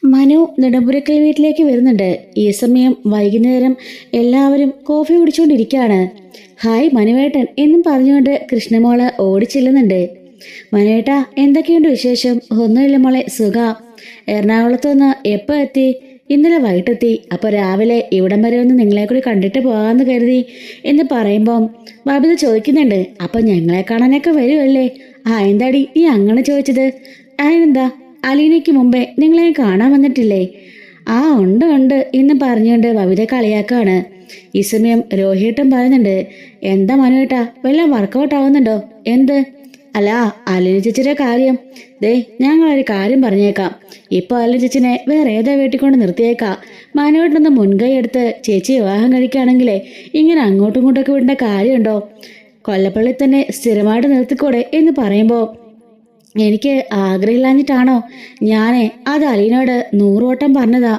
മനു നെടുമ്പുരക്കൽ വീട്ടിലേക്ക് വരുന്നുണ്ട്. ഈ സമയം വൈകുന്നേരം എല്ലാവരും കോഫി കുടിച്ചുകൊണ്ടിരിക്കുകയാണ്. ഹായ് മനുവേട്ടൻ എന്നും പറഞ്ഞുകൊണ്ട് കൃഷ്ണമോള് ഓടിച്ചെല്ലുന്നുണ്ട്. മനുവേട്ടാ, എന്തൊക്കെയുണ്ട് വിശേഷം? ഒന്നുമില്ല മോളെ, സുഖ. എറണാകുളത്ത് നിന്ന് എപ്പോൾ എത്തി? ഇന്നലെ വൈകിട്ടെത്തി. അപ്പോൾ രാവിലെ ഇവിടം വരെ ഒന്ന് നിങ്ങളെ കൂടി കണ്ടിട്ട് പോകാമെന്ന് കരുതി എന്ന് പറയുമ്പം ബബിത ചോദിക്കുന്നുണ്ട്, അപ്പം ഞങ്ങളെ കാണാനൊക്കെ വരുമല്ലേ? എന്താടി നീ അങ്ങനെ ചോദിച്ചത്? അതിനെന്താ, അലീനയ്ക്ക് മുമ്പേ നിങ്ങളെ കാണാൻ വന്നിട്ടില്ലേ? ഉണ്ട് ഉണ്ട് എന്ന് പറഞ്ഞുകൊണ്ട് ബബിത കളിയാക്കാണ്. ഈ സമയം രോഹിട്ടും പറയുന്നുണ്ട്, എന്താ മനുവേട്ടാ, വല്ല വർക്കൗട്ട് ആവുന്നുണ്ടോ? എന്ത്? അല്ല, അലീന ചേച്ചിയുടെ കാര്യം. ഞങ്ങളൊരു കാര്യം പറഞ്ഞേക്കാം. ഇപ്പോൾ അലീന ചേച്ചിനെ വേറെ ഏതാ വീട്ടിക്കൊണ്ട് നിർത്തിയേക്കാം. മനുവേട്ടനൊന്ന് മുൻകൈ എടുത്ത് ചേച്ചി വിവാഹം കഴിക്കുകയാണെങ്കിലേ ഇങ്ങനെ അങ്ങോട്ടും ഇങ്ങോട്ടൊക്കെ വിടേണ്ട കാര്യമുണ്ടോ? കൊല്ലപ്പള്ളി തന്നെ സ്ഥിരമായിട്ട് നിർത്തിക്കൂടെ എന്ന് പറയുമ്പോൾ, എനിക്ക് ആഗ്രഹമില്ലാഞ്ഞിട്ടാണോ? അത് അലീനോട് 100 വട്ടം പറഞ്ഞതാ.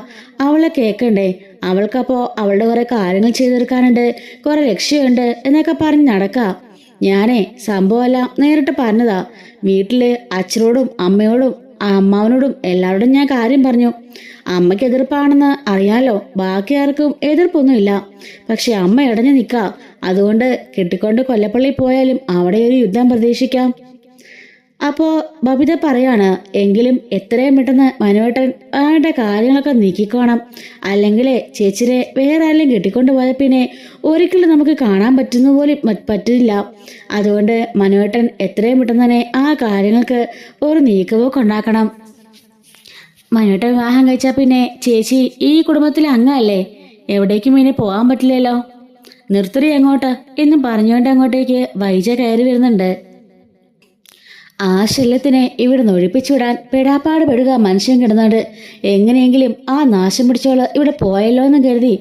അവളെ കേൾക്കണ്ടേ? അവൾക്കപ്പോൾ അവളുടെ കുറേ കാര്യങ്ങൾ ചെയ്തു തീർക്കാനുണ്ട്, കുറേ ലക്ഷ്യമുണ്ട് എന്നൊക്കെ പറഞ്ഞ് നടക്കാം. സംഭവമെല്ലാം നേരിട്ട് പറഞ്ഞതാ. വീട്ടില് അച്ഛനോടും അമ്മയോടും അമ്മാവനോടും എല്ലാവരോടും ഞാൻ കാര്യം പറഞ്ഞു. അമ്മയ്ക്ക് എതിർപ്പാണെന്ന് അറിയാലോ, ബാക്കി ആർക്കും എതിർപ്പൊന്നുമില്ല. പക്ഷെ അമ്മ ഇടഞ്ഞു നിൽക്കുക. അതുകൊണ്ട് കെട്ടിക്കൊണ്ട് കൊല്ലപ്പള്ളി പോയാലും അവിടെ ഒരു യുദ്ധം പ്രതീക്ഷിക്കാം. അപ്പോൾ ബബിത പറയാണ്, എങ്കിലും എത്രയും പെട്ടെന്ന് മനുവേട്ടൻ അവരുടെ കാര്യങ്ങളൊക്കെ നീക്കിക്കോണം. അല്ലെങ്കിൽ ചേച്ചിനെ വേറെ ആരെങ്കിലും കെട്ടിക്കൊണ്ട് പോയ പിന്നെ ഒരിക്കലും നമുക്ക് കാണാൻ പറ്റുന്ന പോലും പറ്റില്ല. അതുകൊണ്ട് മനുവേട്ടൻ എത്രയും പെട്ടെന്ന് തന്നെ ആ കാര്യങ്ങൾക്ക് ഒരു നീക്കമൊക്കെ ഉണ്ടാക്കണം. മനുവേട്ടൻ വിവാഹം കഴിച്ചാൽ പിന്നെ ചേച്ചി ഈ കുടുംബത്തിലെ അംഗമല്ലേ, എവിടേക്കും ഇനി പോകാൻ പറ്റില്ലല്ലോ. നിർത്തറി അങ്ങോട്ട് എന്നും പറഞ്ഞുകൊണ്ട് അങ്ങോട്ടേക്ക് വൈജ കയറി വരുന്നുണ്ട്. ആ ശല്യത്തിനെ ഇവിടുന്ന് ഒഴിപ്പിച്ചുവിടാൻ പെടാപ്പാട് പെടുക മനുഷ്യൻ കിടന്നുണ്ട്. എങ്ങനെയെങ്കിലും ആ നാശം പിടിച്ചോള് ഇവിടെ പോയല്ലോ എന്ന് കരുതി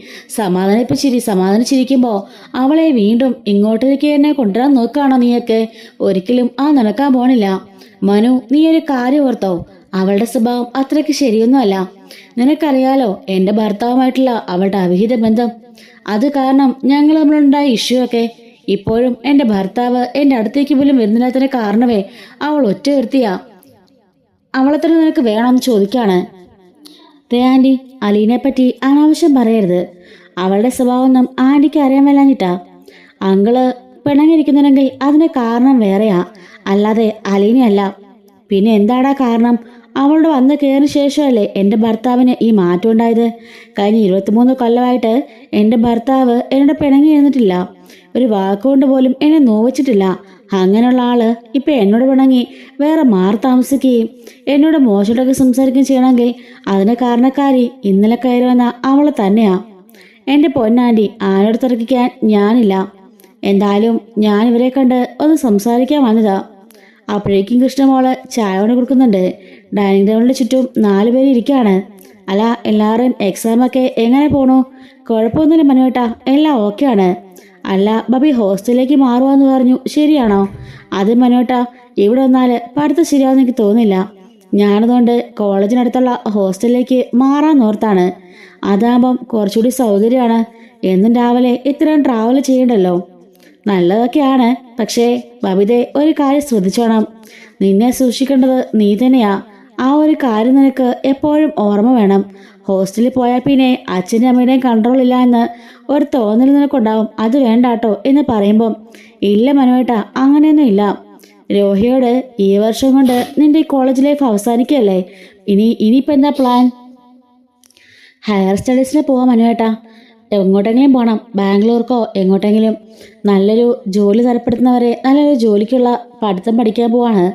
സമാധാനിച്ചിരിക്കുമ്പോൾ അവളെ വീണ്ടും ഇങ്ങോട്ടേക്ക് തന്നെ കൊണ്ടുവരാൻ നോക്കുകയാണോ നീയൊക്കെ? ഒരിക്കലും നടക്കാൻ പോണില്ല. മനു, നീ ഒരു കാര്യം ഓർത്തോ? അവളുടെ സ്വഭാവം അത്രയ്ക്ക് ശരിയൊന്നുമല്ല. നിനക്കറിയാലോ എൻ്റെ ഭർത്താവുമായിട്ടുള്ള അവളുടെ അവിഹിത ബന്ധം. അത് കാരണം ഞങ്ങൾ തമ്മിലുണ്ടായ ഇഷ്യൂ ഒക്കെ. ഇപ്പോഴും എൻ്റെ ഭർത്താവ് എൻ്റെ അടുത്തേക്ക് പോലും വരുന്നില്ലാത്തതിന് കാരണമേ അവൾ ഒറ്റ വരുത്തിയാ. അവളെ തന്നെ നിനക്ക് വേണമെന്ന് ചോദിക്കാണ്. ആൻറ്റി, അലീനെ പറ്റി അനാവശ്യം പറയരുത്. അവളുടെ സ്വഭാവമൊന്നും ആൻറ്റിക്ക് അറിയാൻ മേലാഞ്ഞിട്ടാ. അങ്കിള് പിണങ്ങിയിരിക്കുന്നുണ്ടെങ്കിൽ അതിന് കാരണം വേറെയാ, അല്ലാതെ അലീനയല്ല. പിന്നെ എന്താടാ കാരണം? അവളുടെ വന്ന് കയറിയ ശേഷമല്ലേ എൻ്റെ ഭർത്താവിന് ഈ മാറ്റം ഉണ്ടായത്. കഴിഞ്ഞ 23 കൊല്ലമായിട്ട് എൻ്റെ ഭർത്താവ് എന്നോട് പിണങ്ങി ഇരുന്നിട്ടില്ല. ഒരു വാക്കുകൊണ്ട് പോലും എന്നെ നോവിച്ചിട്ടില്ല. അങ്ങനെയുള്ള ആള് ഇപ്പം എന്നോട് പിണങ്ങി വേറെ മാറി താമസിക്കുകയും എന്നോട് മോശമായിട്ടൊക്കെ സംസാരിക്കുകയും ചെയ്യണമെങ്കിൽ അതിന് കാരണക്കാരി ഇന്നലെ കയറി വന്ന അവൾ തന്നെയാ. എൻ്റെ പൊന്നാൻറ്റി, ആരോട് തർക്കിക്കാൻ ഞാനില്ല. എന്തായാലും ഞാൻ ഇവരെ കണ്ട് ഒന്ന് സംസാരിക്കാൻ വന്നതാ. അപ്പോഴേക്കും കൃഷ്ണമോള് ചായ കൊണ്ട് കൊടുക്കുന്നുണ്ട്. ഡൈനിങ് ടേബിളിന് ചുറ്റും 4 പേര് ഇരിക്കുകയാണ്. അല്ല, എല്ലാവരും എക്സാമൊക്കെ എങ്ങനെ പോണു? കുഴപ്പമൊന്നുമില്ല മനുവേട്ടാ, എല്ലാം ഓക്കെയാണ്. അല്ല, ബബി ഹോസ്റ്റലിലേക്ക് മാറുവാന്ന് പറഞ്ഞു, ശരിയാണോ? അത് മനുവേട്ടാ, ഇവിടെ വന്നാൽ പഠിത്തം ശരിയാവുമെന്ന് എനിക്ക് തോന്നില്ല. ഞാനതുകൊണ്ട് കോളേജിനടുത്തുള്ള ഹോസ്റ്റലിലേക്ക് മാറാന്നോർത്താണ്. അതാകുമ്പം കുറച്ചുകൂടി സൗകര്യമാണ്. എന്നും രാവിലെ ഇത്രയും ട്രാവൽ ചെയ്യണ്ടല്ലോ. നല്ലതൊക്കെയാണ്. പക്ഷേ ബബിതെ, ഒരു കാര്യം ശ്രദ്ധിച്ചോണം. നിന്നെ സൂക്ഷിക്കേണ്ടത് നീ തന്നെയാ. ആ ഒരു കാര്യം നിനക്ക് എപ്പോഴും ഓർമ്മ വേണം. ഹോസ്റ്റലിൽ പോയാൽ പിന്നെ അച്ഛൻ്റെ അമ്മയുടെയും കൺട്രോൾ ഇല്ല എന്ന് ഒരു തോന്നൽ നിനക്കുണ്ടാവും. അത് വേണ്ടാട്ടോ എന്ന് പറയുമ്പം, ഇല്ല മനുവേട്ടാ, അങ്ങനെയൊന്നും ഇല്ല. രോഹിയോട് ഈ വർഷം കൊണ്ട് നിന്റെ ഈ കോളേജ് ലൈഫ് അവസാനിക്കുകയല്ലേ. ഇനിയിപ്പോൾ എന്താ പ്ലാൻ? ഹയർ സ്റ്റഡീസിന് പോവാം മനുവേട്ടാ. എങ്ങോട്ടെങ്കിലും പോകണം, ബാംഗ്ലൂർക്കോ എങ്ങോട്ടെങ്കിലും. നല്ലൊരു ജോലി തരപ്പെടുത്തുന്നവരെ നല്ലൊരു ജോലിക്കുള്ള പഠിത്തം പഠിക്കാൻ പോവാണ്.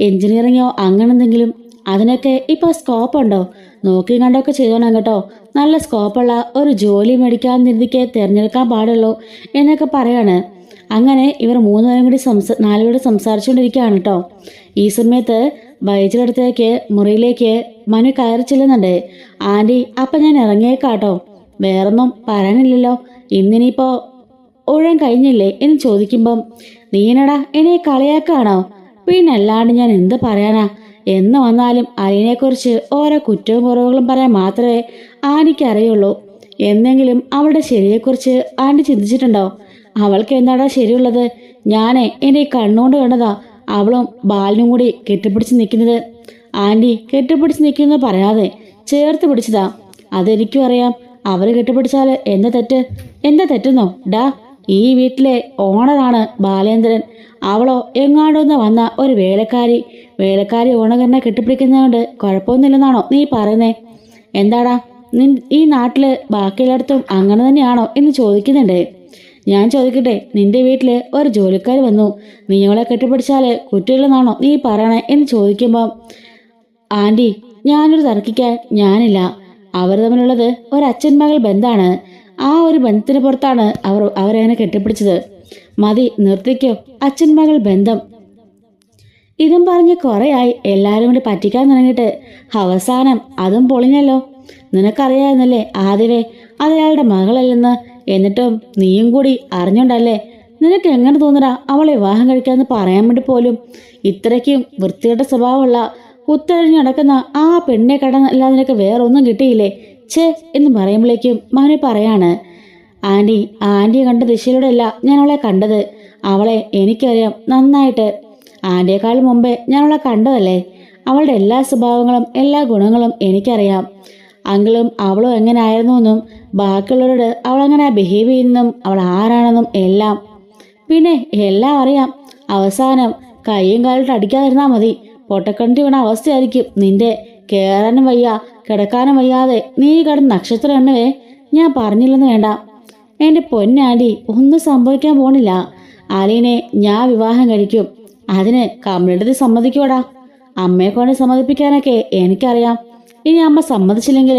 എൻജിനീയറിങ്ങോ അങ്ങനെ എന്തെങ്കിലും. അതിനൊക്കെ ഇപ്പോൾ സ്കോപ്പ് ഉണ്ടോ? നോക്കി കണ്ടൊക്കെ ചെയ്തോണം കേട്ടോ. നല്ല സ്കോപ്പുള്ള ഒരു ജോലി മേടിക്കാൻ രീതിക്ക് തിരഞ്ഞെടുക്കാൻ പാടുള്ളൂ എന്നൊക്കെ പറയാണ്. അങ്ങനെ ഇവർ 3 പേരും കൂടി 4 പേരോട് സംസാരിച്ചുകൊണ്ടിരിക്കുകയാണ് കേട്ടോ. ഈ സമയത്ത് വൈദ്യുടടുത്തേക്ക് മുറിയിലേക്ക് മനു കയറി ചെല്ലുന്നുണ്ട്. ആൻറ്റി, അപ്പം ഞാൻ ഇറങ്ങിയേക്കാട്ടോ. വേറൊന്നും പറയാനില്ലല്ലോ. ഇന്നിനിപ്പോൾ ഊഴം കഴിഞ്ഞില്ലേ എന്ന് ചോദിക്കുമ്പം, നീനടാ എന്നെ കളിയാക്കാണോ? പിന്നല്ലാണ്ട് ഞാൻ എന്ത് പറയാനാ? എന്ന് വന്നാലും അലീനെക്കുറിച്ച് ഓരോ കുറ്റവും കുറവുകളും പറയാൻ മാത്രമേ ആൻറ്റിക്ക് അറിയുള്ളൂ. എന്നെങ്കിലും അവളുടെ ശരിയെക്കുറിച്ച് ആൻറ്റി ചിന്തിച്ചിട്ടുണ്ടോ? അവൾക്ക് എന്താടാ ശരിയുള്ളത്? എൻ്റെ കണ്ണുകൊണ്ട് കണ്ടതാ അവളും ബാലനും കൂടി കെട്ടിപ്പിടിച്ച് നിൽക്കുന്നത്. ആൻറ്റി, കെട്ടിപ്പിടിച്ച് നിൽക്കുന്നത് പറയാതെ ചേർത്ത് പിടിച്ചതാ. അതെനിക്കും അറിയാം. അവർ കെട്ടിപ്പിടിച്ചാൽ എന്താ തെറ്റെന്നോ? ഡാ, ഈ വീട്ടിലെ ഓണറാണ് ബാലേന്ദ്രൻ. അവളോ എങ്ങാണ്ടൊന്ന് വന്ന ഒരു വേലക്കാരി ഓണറിനെ കെട്ടിപ്പിടിക്കുന്നതുകൊണ്ട് കുഴപ്പമൊന്നുമില്ലെന്നാണോ നീ പറയുന്നേ? എന്താടാ, ഈ നാട്ടില് ബാക്കിയെല്ലായിടത്തും അങ്ങനെ തന്നെയാണോ എന്ന് ചോദിക്കുന്നുണ്ട്. ഞാൻ ചോദിക്കട്ടെ, നിന്റെ വീട്ടില് ഒരു ജോലിക്കാർ വന്നു, നീ അവളെ കെട്ടിപ്പിടിച്ചാല് കുട്ടികളെന്നാണോ നീ പറയണേ എന്ന് ചോദിക്കുമ്പോൾ, ആൻറ്റി, ഞാനൊരു തർക്കിക്കാൻ ഞാനില്ല. അവർ തമ്മിലുള്ളത് ഒരച്ഛൻ മകൾ ബന്ധമാണ്. ആ ഒരു ബന്ധത്തിന് പുറത്താണ് അവരങ്ങനെ കെട്ടിപ്പിടിച്ചത്. മതി, നിർത്തിക്കോ അച്ഛൻ മകൾ ബന്ധം. ഇതും പറഞ്ഞ് കുറേയായി എല്ലാവരും കൂടി പറ്റിക്കാൻ തുടങ്ങിയിട്ട് അവസാനം അതും പൊളിഞ്ഞല്ലോ. നിനക്കറിയാമെന്നല്ലേ ആദ്യമേ അതയാളുടെ മകളല്ലെന്ന്? എന്നിട്ടും നീയും കൂടി അറിഞ്ഞോണ്ടല്ലേ? നിനക്ക് എങ്ങനെ തോന്നടാ അവളെ വിവാഹം കഴിക്കാമെന്ന് പറയാൻ വേണ്ടി പോലും? ഇത്രയ്ക്കും വൃത്തികെട്ട സ്വഭാവമുള്ള കുത്തഴിഞ്ഞു നടക്കുന്ന ആ പെണ്ണെ കടന്നല്ലാതെ നിനക്ക് വേറൊന്നും കിട്ടിയില്ലേ? ഛേ എന്ന് പറയുമ്പോഴേക്കും മനു പറയാണ്, ആൻറ്റിയെ കണ്ട ദിശയിലൂടെയല്ല ഞാൻ അവളെ കണ്ടത്. അവളെ എനിക്കറിയാം നന്നായിട്ട്. ആൻറ്റിയേക്കാൾ മുമ്പേ ഞാൻ അവളെ കണ്ടതല്ലേ. അവളുടെ എല്ലാ സ്വഭാവങ്ങളും എല്ലാ ഗുണങ്ങളും എനിക്കറിയാം. അങ്കിളും അവളും എങ്ങനെ ആയിരുന്നു എന്നും ബാക്കിയുള്ളവരോട് അവളെങ്ങനെ ബിഹേവ് ചെയ്യുന്നതും അവൾ ആരാണെന്നും എല്ലാം പിന്നെ എല്ലാം അറിയാം. അവസാനം കൈയും കാലിട്ട് അടിക്കാതിരുന്നാൽ മതി. പൊട്ടക്കണ്ടി വീണ അവസ്ഥയായിരിക്കും നിന്റെ. കയറാനും വയ്യ കിടക്കാനും വയ്യാതെ നീ കിടന്ന് നക്ഷത്രം എണ്ണവേ. ഞാൻ പറഞ്ഞില്ലെന്ന് വേണ്ട. എൻ്റെ പൊന്നാൻറ്റി, ഒന്നും സംഭവിക്കാൻ പോണില്ല. അലീനെ ഞാൻ വിവാഹം കഴിക്കും. അതിന് കമ്മ്യൂണിറ്റി സമ്മതിക്കൂടാ. അമ്മയെ കൊണ്ട് സമ്മതിപ്പിക്കാനൊക്കെ എനിക്കറിയാം. ഇനി അമ്മ സമ്മതിച്ചില്ലെങ്കിൽ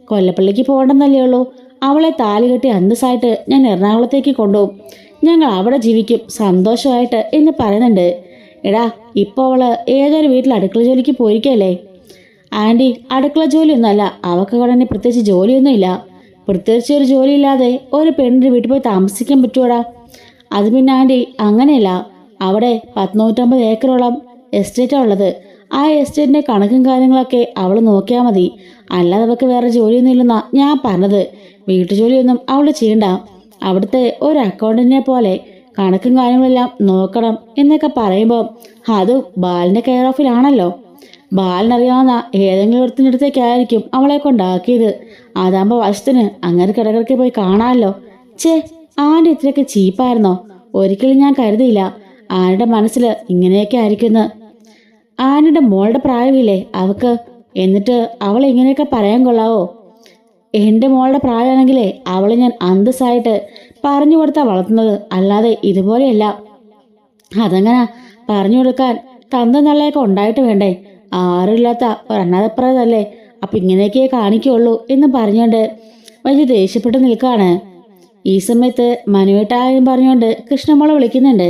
കൊല്ലപ്പള്ളിക്ക് പോകണ്ടെന്നല്ലേ ഉള്ളൂ. അവളെ താലി കെട്ടി അന്തസ്സായിട്ട് ഞാൻ എറണാകുളത്തേക്ക് കൊണ്ടുപോകും. ഞങ്ങൾ അവിടെ ജീവിക്കും സന്തോഷമായിട്ട് എന്ന് പറയുന്നുണ്ട്. എടാ, ഇപ്പോൾ അവള് ഏതൊരു വീട്ടിൽ അടുക്കള ജോലിക്ക് പോയിരിക്കല്ലേ? ആൻറ്റി, അടുക്കള ജോലിയൊന്നുമല്ല. അവൾക്ക് ഉടനെ പ്രത്യേകിച്ച് ജോലിയൊന്നുമില്ല. പ്രത്യേകിച്ച് ഒരു ജോലിയില്ലാതെ ഒരു പെണ്ണിൻ്റെ വീട്ടിൽ പോയി താമസിക്കാൻ പറ്റുവാടാ? അത് പിന്നെ ആൻറ്റി, അങ്ങനെയല്ല. അവിടെ 150 ഏക്കറോളം എസ്റ്റേറ്റാണ് ഉള്ളത്. ആ എസ്റ്റേറ്റിൻ്റെ കണക്കും കാര്യങ്ങളൊക്കെ അവൾ നോക്കിയാൽ മതി. അല്ലാതെ അവൾക്ക് വേറെ ജോലിയൊന്നും ഇല്ലെന്നാ ഞാൻ പറഞ്ഞത്. വീട്ടുജോലിയൊന്നും അവൾ ചെയ്യണ്ട. അവിടുത്തെ ഒരു അക്കൗണ്ടന്റിനെ പോലെ കണക്കും കാര്യങ്ങളെല്ലാം നോക്കണം എന്നൊക്കെ പറയുമ്പോൾ അത് ബാലിൻ്റെ കെയർ ഓഫിലാണല്ലോ. ബാലിനറിയാവുന്ന ഏതെങ്കിലും ഒരുത്തിൻ്റെ അടുത്തേക്കായിരിക്കും അവളെ കൊണ്ടാക്കിയത്. അതാകുമ്പോൾ വശത്തിന് അങ്ങനെ കിടക്കിടയ്ക്ക് പോയി കാണാമല്ലോ. ചേ, ആൻ്റെ ഇത്രയൊക്കെ ചീപ്പായിരുന്നോ? ഒരിക്കലും ഞാൻ കരുതിയില്ല ആരുടെ മനസ്സിൽ ഇങ്ങനെയൊക്കെ ആയിരിക്കുമെന്ന്. ആനയുടെ മോളുടെ പ്രായമില്ലേ അവക്ക്? എന്നിട്ട് അവൾ ഇങ്ങനെയൊക്കെ പറയാൻ കൊള്ളാവോ? എൻ്റെ മോളുടെ പ്രായമാണെങ്കിലേ അവളെ ഞാൻ അന്തസ്സായിട്ട് പറഞ്ഞു കൊടുത്താൽ വളർത്തുന്നത്, അല്ലാതെ ഇതുപോലെയല്ല. അതെങ്ങനെ പറഞ്ഞു കൊടുക്കാൻ തന്ത നല്ലയൊക്കെ ഉണ്ടായിട്ട് വേണ്ടേ? ആരുമില്ലാത്ത ഒരണ്ണാതപ്രായതല്ലേ. അപ്പം ഇങ്ങനെയൊക്കെ കാണിക്കുള്ളൂ എന്ന് പറഞ്ഞുകൊണ്ട് വലിയ ദേഷ്യപ്പെട്ട് നിൽക്കുകയാണ്. ഈ സമയത്ത് മനുവേട്ടായും പറഞ്ഞുകൊണ്ട് കൃഷ്ണമോളെ വിളിക്കുന്നുണ്ട്.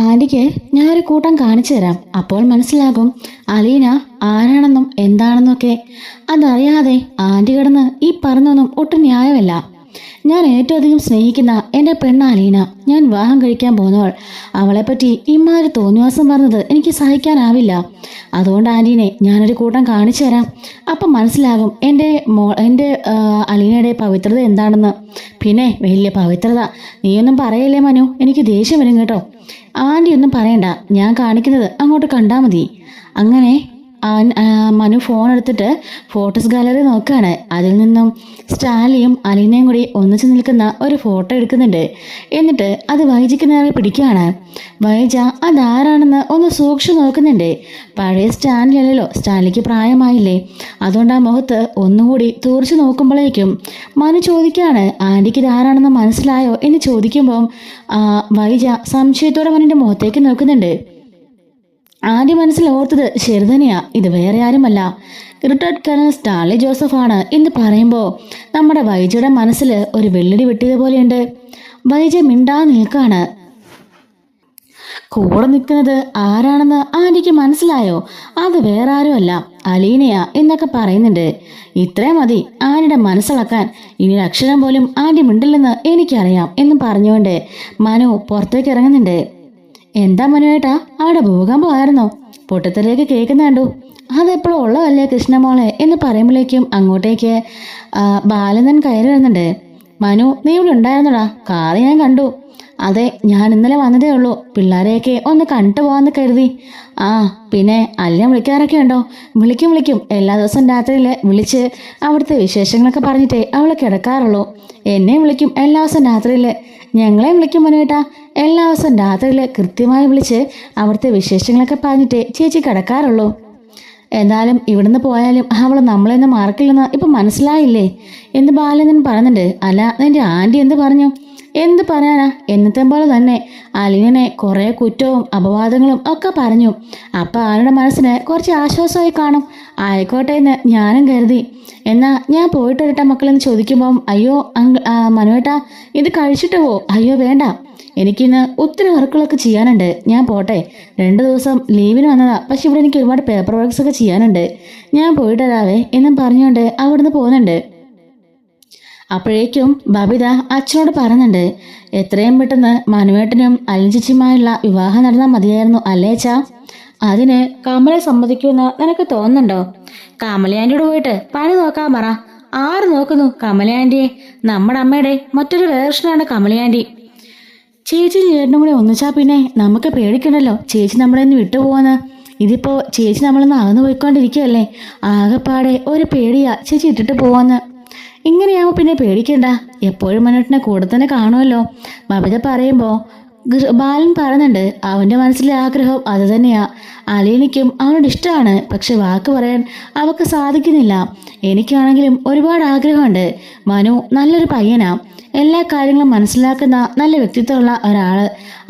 ആൻറ്റിക്ക് ഞാനൊരു കൂട്ടം കാണിച്ചു തരാം. അപ്പോൾ മനസ്സിലാകും അലീന ആരാണെന്നും എന്താണെന്നൊക്കെ. അതറിയാതെ ആൻറ്റി കിടന്ന് ഈ പറഞ്ഞൊന്നും ഒട്ടും ന്യായമല്ല. ഞാൻ ഏറ്റവും അധികം സ്നേഹിക്കുന്ന എൻ്റെ പെണ്ണ് അലീന. ഞാൻ വിവാഹം കഴിക്കാൻ പോകുന്നവൾ. അവളെപ്പറ്റി ഇമ്മാതിരി തോന്നിവാസം പറഞ്ഞത് എനിക്ക് സഹിക്കാനാവില്ല. അതുകൊണ്ട് ആൻറ്റീനെ ഞാനൊരു കൂട്ടം കാണിച്ചു തരാം. അപ്പം മനസ്സിലാകും എൻ്റെ അലീനയുടെ പവിത്രത എന്താണെന്ന്. പിന്നെ വലിയ പവിത്രത നീയൊന്നും പറയല്ലേ മനു, എനിക്ക് ദേഷ്യം വരും കേട്ടോ. ആൻറ്റി ഒന്നും പറയണ്ട, ഞാൻ കാണിക്കുന്നത് അങ്ങോട്ട് കണ്ടാൽ മതി. അങ്ങനെ മനു ഫോൺ എടുത്തിട്ട് ഫോട്ടോസ് ഗാലറി നോക്കുകയാണ്. അതിൽ നിന്നും സ്റ്റാലിയും അലീനയും കൂടി ഒന്നിച്ച് നിൽക്കുന്ന ഒരു ഫോട്ടോ എടുക്കുന്നുണ്ട്. എന്നിട്ട് അത് വൈജയ്ക്ക് നേരെ പിടിക്കുകയാണ്. വൈജ അതാരാണെന്ന് ഒന്ന് സൂക്ഷിച്ചു നോക്കുന്നുണ്ട്. പഴയ സ്റ്റാലിയല്ലല്ലോ, സ്റ്റാലിക്ക് പ്രായമായില്ലേ. അതുകൊണ്ട് ആ മുഖത്ത് ഒന്നുകൂടി തൂർച്ചു നോക്കുമ്പോഴേക്കും മനു ചോദിക്കുകയാണ്, ആൻറ്റിക്ക് ഇതാരാണെന്ന് മനസ്സിലായോ എന്ന് ചോദിക്കുമ്പോൾ വൈജ സംശയത്തോടെ മനുവിൻ്റെ മുഖത്തേക്ക് നോക്കുന്നുണ്ട്. ആദ്യം മനസ്സിൽ ഓർത്തത് ശരി തന്നെയാ, ഇത് വേറെ ആരുമല്ല, റിട്ടയർഡ് കേണൽ സ്റ്റാൻലി ജോസഫാണ് എന്ന് പറയുമ്പോൾ നമ്മുടെ വൈജയുടെ മനസ്സിൽ ഒരു വെള്ളടി വെട്ടിയതുപോലെയുണ്ട്. വൈജ മിണ്ടാതെ നിൽക്കാണ്. കൂടെ നിൽക്കുന്നത് ആരാണെന്ന് ആൻറ്റിക്ക് മനസ്സിലായോ? അത് വേറെ ആരുമല്ല, അലീനയാ എന്നൊക്കെ പറയുന്നുണ്ട്. ഇത്രയും മതി ആൻറ്റിയുടെ മനസ്സിളക്കാൻ. ഇനി അക്ഷരം പോലും ആൻറ്റി മിണ്ടില്ലെന്ന് എനിക്കറിയാം എന്നും പറഞ്ഞുകൊണ്ട് മനു പുറത്തേക്ക് ഇറങ്ങുന്നുണ്ട്. എന്താ മനുവേട്ടാ, അവിടെ ഭൂകമ്പമായിരുന്നോ? പൊട്ടത്തിലേക്ക് കേൾക്കുന്ന കണ്ടു. അതെപ്പോഴും ഉള്ളതല്ലേ കൃഷ്ണമോളെ എന്ന് പറയുമ്പോഴേക്കും അങ്ങോട്ടേക്ക് ബാലനൻ കയറി വരുന്നുണ്ട്. മനു, നീ ഇവിടെ ഉണ്ടായിരുന്നടാ, കാറ് ഞാൻ കണ്ടു. അതെ, ഞാൻ ഇന്നലെ വന്നതേ ഉള്ളൂ. പിള്ളേരെയൊക്കെ ഒന്ന് കണ്ടു പോവാന്ന് കരുതി. ആ, പിന്നെ അല്ലെ വിളിക്കാറൊക്കെ ഉണ്ടോ? വിളിക്കും. എല്ലാ ദിവസവും രാത്രിയിൽ വിളിച്ച് അവിടുത്തെ വിശേഷങ്ങളൊക്കെ പറഞ്ഞിട്ടേ അവൾ കിടക്കാറുള്ളൂ. എന്നെ വിളിക്കും എല്ലാ ദിവസവും രാത്രിയിൽ. ഞങ്ങളെ വിളിക്കും മനോട്ടാ. എല്ലാ ദിവസവും രാത്രിയിൽ കൃത്യമായി വിളിച്ച് അവിടുത്തെ വിശേഷങ്ങളൊക്കെ പറഞ്ഞിട്ടേ ചേച്ചി കിടക്കാറുള്ളൂ. എന്നാലും ഇവിടുന്ന് പോയാലും അവൾ നമ്മളെയൊന്നും മറക്കില്ലെന്ന് ഇപ്പം മനസ്സിലായില്ലേ എന്ന് ബാലനൻ പറയുന്നുണ്ട്. അല്ല, നിന്റെ ആൻറ്റി എന്ത് പറഞ്ഞു? എന്ത് പറയാനാ, എന്നത്തെ പോലെ തന്നെ അലീനെ കുറേ കുറ്റവും അപവാദങ്ങളും ഒക്കെ പറഞ്ഞു. അപ്പം ആളുടെ മനസ്സിന് കുറച്ച് ആശ്വാസമായി കാണും. ആയിക്കോട്ടെ എന്ന് ഞാനും കരുതി. എന്നാ ഞാൻ പോയിട്ട് വരട്ടെ മക്കളെന്ന് ചോദിക്കുമ്പം, അയ്യോ മനുവേട്ടാ, ഇത് കഴിച്ചിട്ട് പോ. അയ്യോ വേണ്ട, എനിക്കിന്ന് ഒത്തിരി വർക്കുകളൊക്കെ ചെയ്യാനുണ്ട്, ഞാൻ പോട്ടെ. 2 ദിവസം ലീവിന് വന്നതാ, പക്ഷെ ഇവിടെ എനിക്ക് ഒരുപാട് പേപ്പർ വർക്ക്സ് ഒക്കെ ചെയ്യാനുണ്ട്, ഞാൻ പോയിട്ട് വരാവേ എന്നും പറഞ്ഞുകൊണ്ട് അവിടുന്ന് പോകുന്നുണ്ട്. അപ്പോഴേക്കും ബബിത അച്ഛനോട് പറയുന്നുണ്ട്, എത്രയും പെട്ടെന്ന് മനുവേട്ടനും അലിഞ്ചിച്ചുമായുള്ള വിവാഹം നടന്നാൽ മതിയായിരുന്നു അല്ലേച്ചാ? അതിന് കമല സമ്മതിക്കുമെന്ന് നിനക്ക് തോന്നുന്നുണ്ടോ? കമലയാൻ്റിയോട് പോയിട്ട് പണി നോക്കാൻ പറ. ആര് നോക്കുന്നു കമലയാൻ്റിയെ? നമ്മുടെ അമ്മയുടെ മറ്റൊരു വേർഷനാണ് കമലയാൻ്റി. ചേച്ചി ചേട്ടനും കൂടെ ഒന്നിച്ചാ പിന്നെ നമുക്ക് പേടിക്കണ്ടല്ലോ ചേച്ചി നമ്മളെ ഒന്ന് വിട്ടുപോകാന്ന്. ഇതിപ്പോ ചേച്ചി നമ്മളൊന്ന് അകന്നു പോയിക്കൊണ്ടിരിക്കുകയല്ലേ, ആകെപ്പാടെ ഒരു പേടിയാ ചേച്ചി ഇട്ടിട്ട് പോവാന്ന്. ഇങ്ങനെയാവുമ്പോൾ പിന്നെ പേടിക്കണ്ട, എപ്പോഴും മനുവേട്ടനെ കൂടെ തന്നെ കാണുമല്ലോ. ബബിത പറയുമ്പോൾ ബാലൻ പറയുന്നുണ്ട്, അവൻ്റെ മനസ്സിലെ ആഗ്രഹം അത് തന്നെയാ. അലീനയ്ക്കും അവനോട് ഇഷ്ടമാണ്, പക്ഷെ വാക്ക് പറയാൻ അവൾക്ക് സാധിക്കുന്നില്ല. എനിക്കാണെങ്കിലും ഒരുപാട് ആഗ്രഹമുണ്ട്. മനു നല്ലൊരു പയ്യനാ, എല്ലാ കാര്യങ്ങളും മനസ്സിലാക്കുന്ന നല്ല വ്യക്തിത്വമുള്ള ഒരാള്.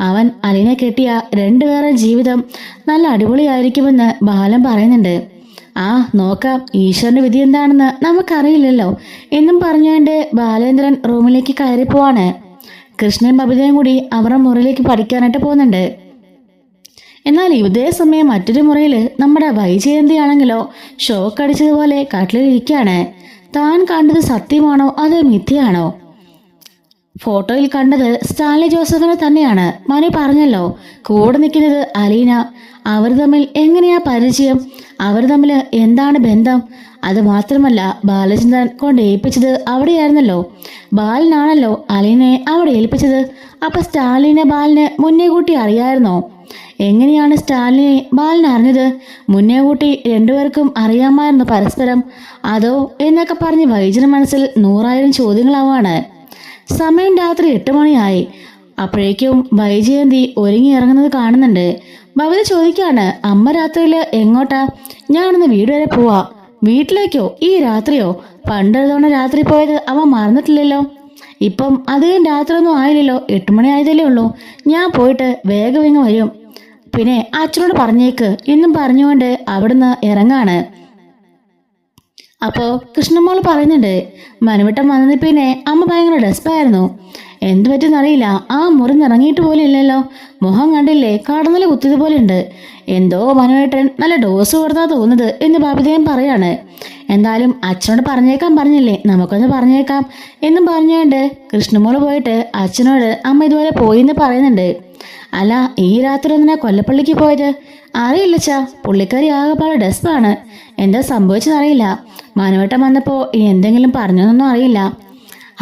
അവൻ അലീനെ കെട്ടിയ 2 പേരുടെ ജീവിതം നല്ല അടിപൊളിയായിരിക്കുമെന്ന് ബാലൻ പറയുന്നുണ്ട്. ആ നോക്കാം, ഈശ്വരന്റെ വിധി എന്താണെന്ന് നമുക്കറിയില്ലല്ലോ എന്നും പറഞ്ഞുകൊണ്ട് ബാലേന്ദ്രൻ റൂമിലേക്ക് കയറിപ്പോവാണ്. കൃഷ്ണൻ ബബിതയും കൂടി അവരുടെ മുറിയിലേക്ക് പഠിക്കാനായിട്ട് പോകുന്നുണ്ട്. എന്നാൽ ഇതേ സമയം മറ്റൊരു മുറിയിൽ നമ്മുടെ വൈജയന്തിയാണെങ്കിലോ ഷോക്ക് അടിച്ചതുപോലെ കട്ടിലിരിക്കുകയാണ്. താൻ കണ്ടത് സത്യമാണോ അതോ മിഥ്യയാണോ? ഫോട്ടോയിൽ കണ്ടത് സ്റ്റാൻലി ജോസഫിനെ തന്നെയാണ്. മനു പറഞ്ഞല്ലോ, കൂടെ നിൽക്കുന്നത് അലീന. അവർ തമ്മിൽ എങ്ങനെയാ പരിചയം? അവർ തമ്മിൽ എന്താണ് ബന്ധം? അത് മാത്രമല്ല, ബാലചന്ദ്രൻ കൊണ്ട് ഏൽപ്പിച്ചത് അവിടെയായിരുന്നല്ലോ. ബാലനാണല്ലോ അലീനയെ അവിടെ ഏൽപ്പിച്ചത്. അപ്പൊ സ്റ്റാലിനെ ബാലിന് മുന്നേ കൂട്ടി അറിയായിരുന്നോ? എങ്ങനെയാണ് സ്റ്റാലിനെ ബാലൻ അറിഞ്ഞത്? മുന്നേ കൂട്ടി 2 പേർക്കും അറിയാമായിരുന്നു പരസ്പരം, അതോ എന്നൊക്കെ പറഞ്ഞ് വൈദ്യന്റെ മനസ്സിൽ 100,000 ചോദ്യങ്ങളാവാണ്. സമയം രാത്രി 8 മണിയായി. അപ്പോഴേക്കും വൈജയന്തി ഒരുങ്ങി ഇറങ്ങുന്നത് കാണുന്നുണ്ട്. ബബിത ചോദിക്കാണ്, അമ്മ രാത്രിയിൽ എങ്ങോട്ടാ? ഞാനൊന്ന് വീട് വരെ പോവാ. വീട്ടിലേക്കോ? ഈ രാത്രിയോ? പണ്ടൊരു തവണ രാത്രി പോയത് അവൻ മറന്നിട്ടില്ലല്ലോ. ഇപ്പം അധികം രാത്രി ഒന്നും ആയില്ലല്ലോ, 8 മണി ആയതല്ലേ ഉള്ളൂ. ഞാൻ പോയിട്ട് വേഗം ഇങ്ങ് വരും. പിന്നെ അച്ഛനോട് പറഞ്ഞേക്ക് എന്നും പറഞ്ഞുകൊണ്ട് അവിടുന്ന് ഇറങ്ങാണ്. അപ്പോൾ കൃഷ്ണമോൾ പറയുന്നുണ്ട്, മനുവട്ടം വന്നതിൽ പിന്നെ അമ്മ ഭയങ്കര ഡെസ്പായിരുന്നു. എന്ത് പറ്റുന്നറിയില്ല, ആ മുറി ഇറങ്ങിയിട്ട് പോലും ഇല്ലല്ലോ. മുഖം കണ്ടില്ലേ, കടന്നല് കുത്തിയതുപോലെ ഉണ്ട്. എന്തോ മനുവേട്ടൻ നല്ല ഡോസ് കൊടുത്താ തോന്നുന്നത് എന്ന് ബബിതയും പറയാണ്. എന്തായാലും അച്ഛനോട് പറഞ്ഞില്ലേ, നമുക്കൊന്ന് പറഞ്ഞേക്കാം എന്നും പറഞ്ഞുകൊണ്ട് കൃഷ്ണമോള് പോയിട്ട് അച്ഛനോട് അമ്മ ഇതുപോലെ പോയിന്ന് പറയുന്നുണ്ട്. അല്ല, ഈ രാത്രി ഒന്നിനാ കൊല്ലപ്പള്ളിക്ക് പോയത്? അറിയില്ലച്ചാ, പുള്ളിക്കാരി ആകെപ്പാടെ ഡെസ്പാണ്. എന്താ സംഭവിച്ചതറിയില്ല. മനുവേട്ടൻ വന്നപ്പോൾ ഇനി എന്തെങ്കിലും പറഞ്ഞൊന്നും അറിയില്ല.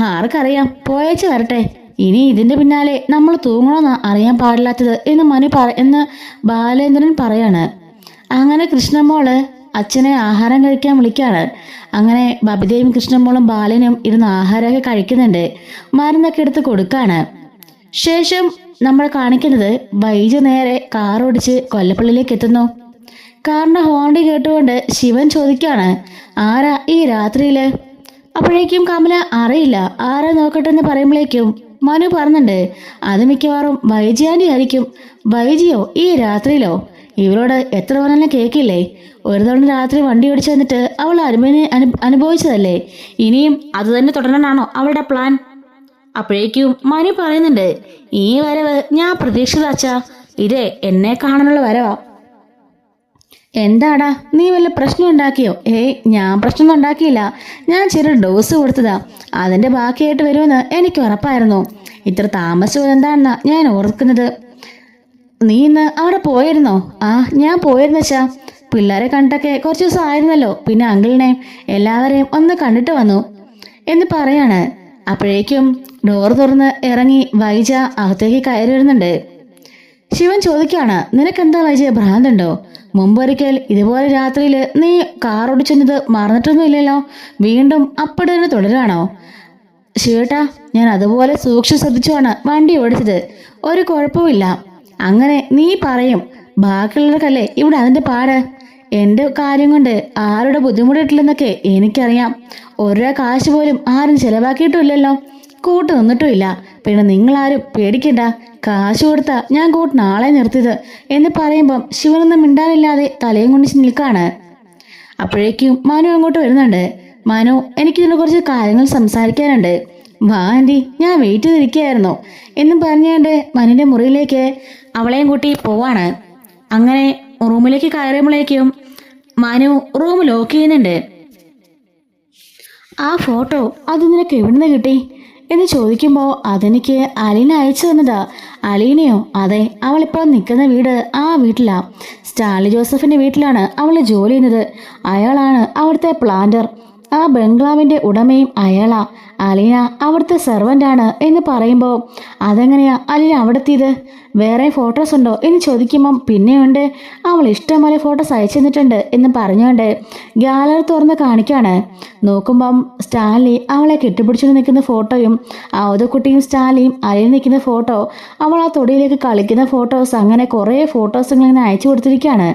ആർക്കറിയാം, പോയേച്ച് വരട്ടെ. ഇനി ഇതിന്റെ പിന്നാലെ നമ്മൾ തൂങ്ങണമെന്ന് അറിയാൻ പാടില്ലാത്തത് എന്ന് ബാലേന്ദ്രൻ പറയാണ്. അങ്ങനെ കൃഷ്ണമോള് അച്ഛനെ ആഹാരം കഴിക്കാൻ വിളിക്കാണ്. അങ്ങനെ ബബിതയും കൃഷ്ണമോളും ബാലനും ഇരുന്ന് ആഹാരമൊക്കെ കഴിക്കുന്നുണ്ട്. മരുന്നൊക്കെ എടുത്ത് കൊടുക്കാണ്. ശേഷം നമ്മൾ കാണിക്കുന്നത് വൈജ നേരെ കാർ ഓടിച്ച് കൊല്ലപ്പള്ളിയിലേക്ക് എത്തുന്നു. കാറിന്റെ ഹോണ്ടി കേട്ടുകൊണ്ട് ശിവൻ ചോദിക്കാണ്, ആരാ ഈ രാത്രിയില്? അപ്പോഴേക്കും കമല അറിയില്ല, ആരാ നോക്കട്ടെ എന്ന് പറയുമ്പോഴേക്കും മനു പറഞ്ഞുണ്ട്, അത് മിക്കവാറും വൈജയാന്റി ആയിരിക്കും. വൈജിയോ ഈ രാത്രിയിലോ? ഇവരോട് എത്ര പറഞ്ഞാലും കേൾക്കില്ലേ? ഒരു തവണ രാത്രി വണ്ടി ഓടിച്ചു വന്നിട്ട് അവൾ അനുഭവിച്ചതല്ലേ, ഇനിയും അത് തന്നെ തുടരാനാണോ അവളുടെ പ്ലാൻ? അപ്പോഴേക്കും മനു പറയുന്നുണ്ട്, ഈ വരവ് ഞാൻ പ്രതീക്ഷിത അച്ഛാ, ഇതേ എന്നെ കാണാനുള്ള വരവാ. എന്താടാ, നീ വല്ല പ്രശ്നം ഉണ്ടാക്കിയോ? ഞാൻ പ്രശ്നമൊന്നും ഉണ്ടാക്കിയില്ല. ഞാൻ ചെറിയ ഡോസ് കൊടുത്തതാ, അതിന്റെ ബാക്കിയായിട്ട് വരുമെന്ന് എനിക്ക് ഉറപ്പായിരുന്നു. ഇത്ര താമസിച്ചത് എന്താണെന്നാ ഞാൻ ഓർക്കുന്നത്. നീ ഇന്ന് അവിടെ പോയിരുന്നോ? ആ, ഞാൻ പോയിരുന്നച്ചാ. പിള്ളേരെ കണ്ടൊക്കെ കുറച്ച് ദിവസം ആയിരുന്നല്ലോ. പിന്നെ അങ്കിളിനെയും എല്ലാവരെയും ഒന്ന് കണ്ടിട്ട് വന്നു എന്ന് പറയാണ്. അപ്പോഴേക്കും ഡോർ തുറന്ന് ഇറങ്ങി വൈജ അകത്തേക്ക് കയറി വരുന്നുണ്ട്. ശിവൻ ചോദിക്കാണ്, നിനക്കെന്താ വൈജ, ഭ്രാന്തുണ്ടോ? മുമ്പൊരിക്കൽ ഇതുപോലെ രാത്രിയിൽ നീ കാർ ഓടിച്ചെന്നത് മറന്നിട്ടൊന്നും ഇല്ലല്ലോ, വീണ്ടും അപ്പടി തന്നെ തുടരാണോ? ശിവേട്ടാ, ഞാൻ അതുപോലെ സൂക്ഷിച്ച് ശ്രദ്ധിച്ചുമാണ് വണ്ടി ഓടിച്ചത്, ഒരു കുഴപ്പമില്ല. അങ്ങനെ നീ പറയും, ബാക്കിയുള്ളവർക്കല്ലേ ഇവിടെ അതിന്റെ പാട്. എന്റെ കാര്യം കൊണ്ട് ആരുടെ ബുദ്ധിമുട്ടിട്ടില്ലെന്നൊക്കെ എനിക്കറിയാം. ഓരോ കാശ് പോലും ആരും ചെലവാക്കിയിട്ടുമില്ലല്ലോ, കൂട്ട് നിന്നിട്ടുമില്ല. പിന്നെ നിങ്ങളാരും പേടിക്കണ്ട, കാശ് കൊടുത്താ ഞാൻ കൂട്ടിന് ആളെ നിർത്തിയത് എന്ന് പറയുമ്പം ശിവനൊന്നും മിണ്ടാനില്ലാതെ തലയും കുണിച്ച് നിൽക്കാണ്. അപ്പോഴേക്കും മനു അങ്ങോട്ട് വരുന്നുണ്ട്. മനു, എനിക്കിതിനെ കുറച്ച് കാര്യങ്ങൾ സംസാരിക്കാനുണ്ട്, വാ ആൻറ്റി, ഞാൻ വെയിറ്റ് ചെയ്തിരിക്കുകയായിരുന്നു എന്നും പറഞ്ഞുകൊണ്ട് മനുവിന്റെ മുറിയിലേക്ക് അവളെയും കൂട്ടി പോവാണ്. അങ്ങനെ റൂമിലേക്ക് കയറുമ്പോഴേക്കും മനു റൂം ലോക്ക് ചെയ്യുന്നുണ്ട്. ആ ഫോട്ടോ അത് നിനക്ക് എവിടുന്ന് കിട്ടി എന്ന് ചോദിക്കുമ്പോൾ അതെനിക്ക് അലീന അയച്ചു തന്നതാ. അലീനയോ? അതെ, അവളിപ്പോൾ നിൽക്കുന്ന വീട് ആ വീട്ടിലാ. സ്റ്റാൻലി ജോസഫിന്റെ വീട്ടിലാണ് അവൾ ജോലി ചെയ്യുന്നത്. അയാളാണ് അവിടുത്തെ പ്ലാന്റർ. ആ ബംഗ്ലാവിന്റെ ഉടമയും അയാളാ. അലീന അവിടുത്തെ സെർവൻ്റ് ആണ് എന്ന് പറയുമ്പോൾ അതെങ്ങനെയാ അലീന അവിടെ എത്തിയത്? വേറെ ഫോട്ടോസ് ഉണ്ടോ എന്ന് ചോദിക്കുമ്പം പിന്നെയുണ്ട്, അവൾ ഇഷ്ടംപോലെ ഫോട്ടോസ് അയച്ചു തന്നിട്ടുണ്ട് എന്ന് പറഞ്ഞുകൊണ്ട് ഗാലറി തുറന്ന് കാണിക്കാണ്. നോക്കുമ്പം സ്റ്റാൻലി അവളെ കെട്ടിപ്പിടിച്ചുകൊണ്ട് നിൽക്കുന്ന ഫോട്ടോയും ഔദക്കുട്ടിയും സ്റ്റാൻലിയും അലീന നിൽക്കുന്ന ഫോട്ടോ, അവൾ ആ തൊടിയിലേക്ക് കളിക്കുന്ന ഫോട്ടോസ്, അങ്ങനെ കുറേ ഫോട്ടോസ് ഇങ്ങനെ അയച്ചു കൊടുത്തിരിക്കുകയാണ്.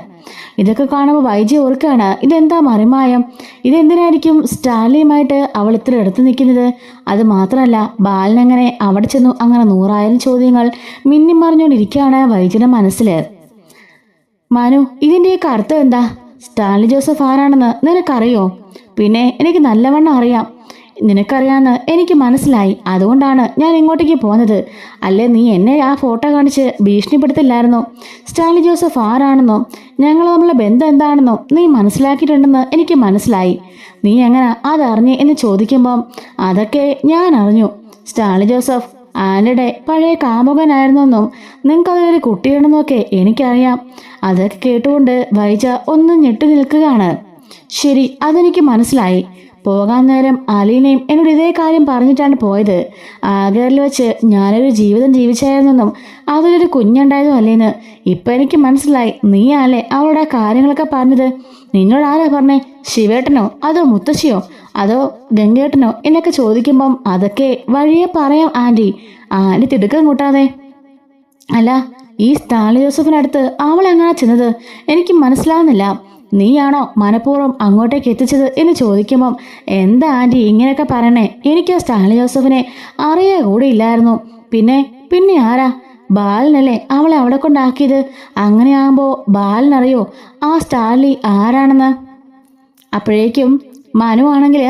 ഇതൊക്കെ കാണുമ്പോൾ വൈജി ഓർക്കാണ്, ഇതെന്താ മറിമായം? ഇതെന്തിനായിരിക്കും സ്റ്റാൻലിയുമായിട്ട് അവൾ ഇത്ര എടുത്തു നിൽക്കുന്നത്? അത് മാത്രമല്ല, ബാലനെങ്ങനെ അവിടെ ചെന്നു? അങ്ങനെ 100,000 ചോദ്യങ്ങൾ മിന്നിമറിഞ്ഞുകൊണ്ടിരിക്കുകയാണ് വൈജിയുടെ മനസ്സിൽ. മനു, ഇതിൻ്റെയൊക്കെ അർത്ഥം എന്താ? സ്റ്റാൻലി ജോസഫ് ആരാണെന്ന് നിനക്കറിയോ? പിന്നെ എനിക്ക് നല്ലവണ്ണം അറിയാം. നിനക്കറിയാമെന്ന് എനിക്ക് മനസ്സിലായി, അതുകൊണ്ടാണ് ഞാൻ ഇങ്ങോട്ടേക്ക് പോകുന്നത്. അല്ലേ നീ എന്നെ ആ ഫോട്ടോ കാണിച്ച് ഭീഷണിപ്പെടുത്തില്ലായിരുന്നോ? സ്റ്റാൻലി ജോസഫ് ആരാണെന്നോ ഞങ്ങൾ തമ്മിലുള്ള ബന്ധം എന്താണെന്നോ നീ മനസ്സിലാക്കിയിട്ടുണ്ടെന്ന് എനിക്ക് മനസ്സിലായി. നീ എങ്ങനെ അതറിഞ്ഞ് എന്ന് ചോദിക്കുമ്പം അതൊക്കെ ഞാൻ അറിഞ്ഞു. സ്റ്റാൻലി ജോസഫ് ആൻറ്റിയുടെ പഴയ കാമുകനായിരുന്നെന്നും നിങ്ങൾക്കതൊരു കുട്ടിയാണെന്നൊക്കെ എനിക്കറിയാം. അതൊക്കെ കേട്ടുകൊണ്ട് വൈജ ഒന്നും ഞെട്ടി നിൽക്കുകയാണ്. ശരി, അതെനിക്ക് മനസ്സിലായി. പോകാൻ നേരം അലീനയും എന്നോട് ഇതേ കാര്യം പറഞ്ഞിട്ടാണ് പോയത്. ആഗ്രയിൽ വെച്ച് ഞാനൊരു ജീവിതം ജീവിച്ചായിരുന്നെന്നും അതിലൊരു കുഞ്ഞുണ്ടായതും അല്ലേന്ന് ഇപ്പം എനിക്ക് മനസ്സിലായി. നീയല്ലേ അവളുടെ കാര്യങ്ങളൊക്കെ പറഞ്ഞത്? നിന്നോട് ആരാ പറഞ്ഞേ? ശിവേട്ടനോ അതോ മുത്തശ്ശിയോ അതോ ഗംഗേട്ടനോ എന്നൊക്കെ ചോദിക്കുമ്പം അതൊക്കെ വഴിയെ പറയാം ആൻറ്റി. ആൻറ്റി തിടുക്കം കൂട്ടാതെ. അല്ല, ഈ സ്റ്റാൻലി ജോസഫിനടുത്ത് അവൾ എങ്ങനെ ചെന്നത് എനിക്ക് മനസ്സിലാവുന്നില്ല. നീയാണോ മനഃപൂർവ്വം അങ്ങോട്ടേക്ക് എത്തിച്ചത് എന്ന് ചോദിക്കുമ്പം എന്താ ആൻറ്റി ഇങ്ങനെയൊക്കെ പറയണേ? എനിക്ക് ആ സ്റ്റാൻലി ജോസഫിനെ അറിയാൻ കൂടി ഇല്ലായിരുന്നു. പിന്നെ ആരാ? ബാലനല്ലേ അവളെ അവിടെ കൊണ്ടാക്കിയത്. അങ്ങനെയാകുമ്പോൾ ബാലനറിയോ ആ സ്റ്റാൻലി ആരാണെന്ന്? അപ്പോഴേക്കും മനു ആണെങ്കിൽ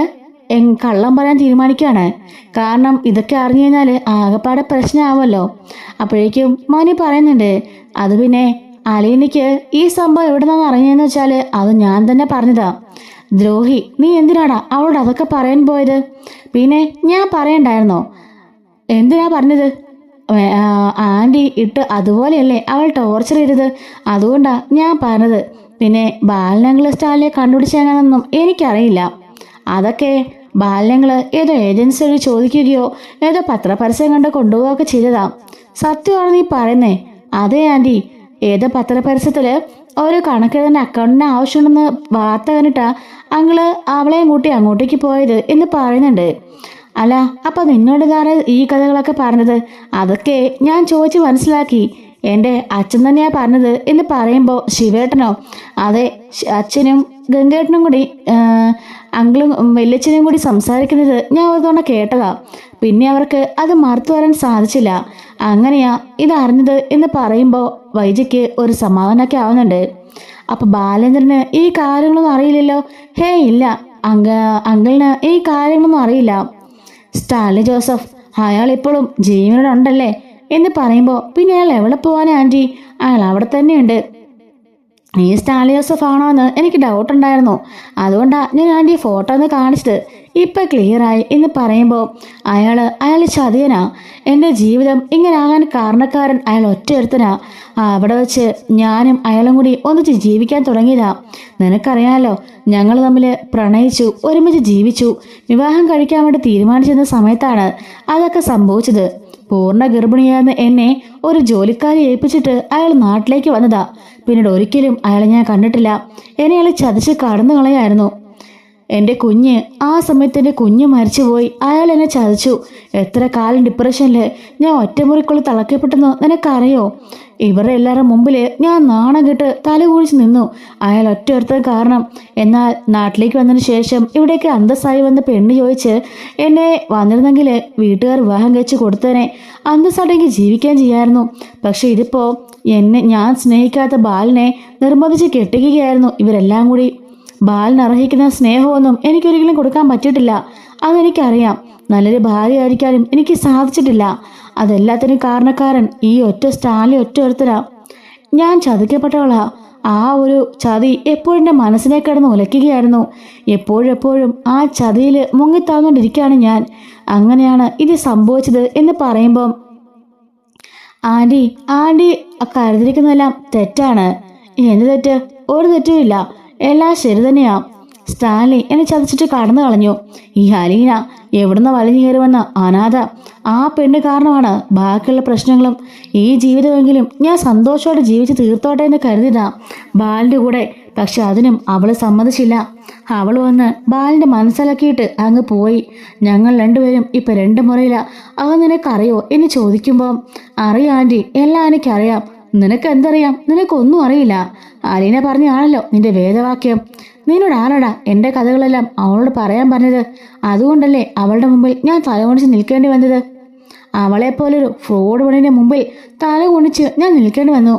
കള്ളം പറയാൻ തീരുമാനിക്കുകയാണ്. കാരണം ഇതൊക്കെ അറിഞ്ഞു കഴിഞ്ഞാൽ ആകെപ്പാടെ പ്രശ്നമാവുമല്ലോ. അപ്പോഴേക്കും മനു പറയുന്നുണ്ട്, അത് പിന്നെ അലീനയ്ക്ക് ഈ സംഭവം എവിടെ നിന്നാണ് അറിഞ്ഞതെന്ന് വെച്ചാൽ അത് ഞാൻ തന്നെ പറഞ്ഞതാ. ദ്രോഹി, നീ എന്തിനാടാ അവളോട് അതൊക്കെ പറയാൻ പോയത്? പിന്നെ ഞാൻ പറയണ്ടായിരുന്നോ? എന്തിനാ പറഞ്ഞത്? ആൻറ്റി ഇട്ട് അതുപോലെയല്ലേ അവൾ ടോർച്ചർ ചെയ്തത്, അതുകൊണ്ടാ ഞാൻ പറഞ്ഞത്. പിന്നെ ബാലനങ്ങൾ സ്റ്റാലിനെ കണ്ടുപിടിച്ചാണെന്നൊന്നും എനിക്കറിയില്ല. അതൊക്കെ ബാലനങ്ങൾ ഏതോ ഏജൻസി വഴി ചോദിക്കുകയോ ഏതോ പത്രപരസ്യം കണ്ട് കൊണ്ടുപോവുകയൊക്കെ ചെയ്തതാ. സത്യമാണ് നീ പറയുന്നേ? അതെ ആൻറ്റി, ഏതോ പത്രപരസ്യത്തിൽ ഓരോ കണക്കെഴുതുന്ന അക്കൗണ്ടിന് ആവശ്യമുണ്ടെന്ന് വാർത്ത കണ്ടിട്ടാ അങ്ങള് അവളെയും കൂട്ടി അങ്ങോട്ടേക്ക് പോയത് എന്ന് പറയുന്നുണ്ട്. അല്ല, അപ്പം നിന്നോട് താര ഈ കഥകളൊക്കെ പറഞ്ഞത്? അതൊക്കെ ഞാൻ ചോദിച്ച് മനസ്സിലാക്കി. എൻ്റെ അച്ഛൻ തന്നെയാ പറഞ്ഞത് എന്ന് പറയുമ്പോൾ ശിവേട്ടനോ? അതെ, അച്ഛനും ഗംഗേട്ടനും കൂടി അങ്കിളും വല്യച്ഛനും കൂടി സംസാരിക്കുന്നത് ഞാൻ ഒരു തവണ കേട്ടതാ. പിന്നെ അവർക്ക് അത് മറുത്തു വരാൻ സാധിച്ചില്ല. അങ്ങനെയാ ഇതറിഞ്ഞത് എന്ന് പറയുമ്പോൾ വൈജയ്ക്ക് ഒരു സമാധാനമൊക്കെ ആവുന്നുണ്ട്. അപ്പം ബാലേന്ദ്രന് ഈ കാര്യങ്ങളൊന്നും അറിയില്ലല്ലോ? ഹേ ഇല്ല, അങ്കിളിന് ഈ കാര്യങ്ങളൊന്നും അറിയില്ല. സ്റ്റാൻലി ജോസഫ് അയാൾ ഇപ്പോഴും ജീവനോടുണ്ടല്ലേ എന്ന് പറയുമ്പോൾ പിന്നെ അയാൾ എവിടെ പോവാനാ ആൻറ്റി? അയാൾ അവിടെ തന്നെയുണ്ട്. നീ സ്റ്റാൻലി ജോസഫ് ആണോ എന്ന് എനിക്ക് ഡൗട്ട് ഉണ്ടായിരുന്നു. അതുകൊണ്ടാണ് ഞാൻ ആൻറ്റി ഫോട്ടോ ഒന്ന് കാണിച്ചത്. ഇപ്പം ക്ലിയറായി എന്ന് പറയുമ്പോൾ അയാൾ ചതിയനാ. എൻ്റെ ജീവിതം ഇങ്ങനെ ആകാൻ കാരണക്കാരൻ അയാൾ ഒറ്റയൊരുത്തനാ. അവിടെ വെച്ച് ഞാനും അയാളും കൂടി ഒന്നിച്ച് ജീവിക്കാൻ തുടങ്ങിയതാ. നിനക്കറിയാലോ, ഞങ്ങൾ തമ്മിൽ പ്രണയിച്ചു, ഒരുമിച്ച് ജീവിച്ചു, വിവാഹം കഴിക്കാൻ വേണ്ടി തീരുമാനിച്ചിരുന്ന സമയത്താണ് അതൊക്കെ സംഭവിച്ചത്. പൂർണ്ണ ഗർഭിണിയായിരുന്ന എന്നെ ഒരു ജോലിക്കാരി ഏൽപ്പിച്ചിട്ട് അയാൾ നാട്ടിലേക്ക് വന്നതാ. പിന്നീട് ഒരിക്കലും അയാളെ ഞാൻ കണ്ടിട്ടില്ല. എന്നെ അയാൾ ചതിച്ച് കടന്നു കളയായിരുന്നു. എൻ്റെ കുഞ്ഞ്, ആ സമയത്ത് എൻ്റെ കുഞ്ഞ് മരിച്ചുപോയി. അയാൾ എന്നെ ചതിച്ചു. എത്ര കാലം ഡിപ്രഷനിൽ ഞാൻ ഒറ്റമുറിക്കുള്ളിൽ തളക്കപ്പെട്ടെന്നോ നിനക്കറിയോ? ഇവരുടെ എല്ലാവരുടെ മുമ്പിൽ ഞാൻ നാണം കെട്ട് തലകുഴിച്ച് നിന്നു. അയാൾ ഒറ്റയൊരുത്തൻ കാരണം. എന്നാൽ നാട്ടിലേക്ക് വന്നതിന് ശേഷം ഇവിടേക്ക് അന്തസ്സായി വന്ന പെണ്ണ് ചോദിച്ച് എന്നെ വന്നിരുന്നെങ്കിൽ വീട്ടുകാർ വിവാഹം കഴിച്ച് കൊടുത്തതിനെ അന്തസ്സായിട്ടെങ്കിൽ ജീവിക്കാൻ ചെയ്യായിരുന്നു. പക്ഷെ ഇതിപ്പോൾ ഞാൻ സ്നേഹിക്കാത്ത ബാലിനെ നിർബന്ധിച്ച് കെട്ടിക്കുകയായിരുന്നു ഇവരെല്ലാം കൂടി. ബാലിന് അർഹിക്കുന്ന സ്നേഹമൊന്നും എനിക്കൊരിക്കലും കൊടുക്കാൻ പറ്റിയിട്ടില്ല. അതെനിക്കറിയാം. നല്ലൊരു ഭാര്യയായിരിക്കാനും എനിക്ക് സാധിച്ചിട്ടില്ല. അതെല്ലാത്തിനും കാരണക്കാരൻ ഈ സ്റ്റാൻലി ഒരുത്തനാ. ഞാൻ ചതിക്കപ്പെട്ടവളാ. ആ ഒരു ചതി എപ്പോഴും എൻ്റെ മനസ്സിനെ കിടന്ന് ഉലയ്ക്കുകയായിരുന്നു. എപ്പോഴും ആ ചതിയിൽ മുങ്ങിത്താന്നുകൊണ്ടിരിക്കുകയാണ് ഞാൻ. അങ്ങനെയാണ് ഇത് സംഭവിച്ചത് എന്ന് പറയുമ്പം ആൻറ്റി കരുതിരിക്കുന്നതെല്ലാം തെറ്റാണ്. എന്ത് തെറ്റ്? ഒരു തെറ്റുമില്ല, എല്ലാം ശരി തന്നെയാ. സ്റ്റാൻലി എന്നെ ചതിച്ചിട്ട് കടന്നു കളഞ്ഞു. ഈ അലീന എവിടുന്ന് വലിഞ്ഞു കയറി വന്ന അനാഥ, ആ പെണ്ണ് കാരണമാണ് ബാക്കിയുള്ള പ്രശ്നങ്ങളും. ഈ ജീവിതമെങ്കിലും ഞാൻ സന്തോഷത്തോടെ ജീവിച്ച് തീർത്തോട്ടെ എന്ന് കരുതിയതാ ബാലിൻ്റെ കൂടെ. പക്ഷെ അതിനും അവൾ സമ്മതിച്ചില്ല. അവൾ വന്ന് ബാലിൻ്റെ മനസ്സിലാക്കിയിട്ട് അങ്ങ് പോയി. ഞങ്ങൾ രണ്ടുപേരും ഇപ്പം 2 മുറിയില്ല. അത് നിനക്കറിയോ എന്ന് ചോദിക്കുമ്പോൾ അറിയാം ആൻറ്റി, എല്ലാം എനിക്കറിയാം. നിനക്ക് എന്തറിയാം? നിനക്കൊന്നും അറിയില്ല. അലീന പറഞ്ഞാണല്ലോ നിന്റെ വേദവാക്യം. നിന്നോട് ആരാടാ എൻ്റെ കഥകളെല്ലാം അവളോട് പറയാൻ പറഞ്ഞത്? അതുകൊണ്ടല്ലേ അവളുടെ മുമ്പിൽ ഞാൻ തലകുണിച്ച് നിൽക്കേണ്ടി വന്നത്. അവളെപ്പോലൊരു ഫ്രോഡ് പെണ്ണിൻ്റെ മുമ്പിൽ തലകുണിച്ച് ഞാൻ നിൽക്കേണ്ടി വന്നു.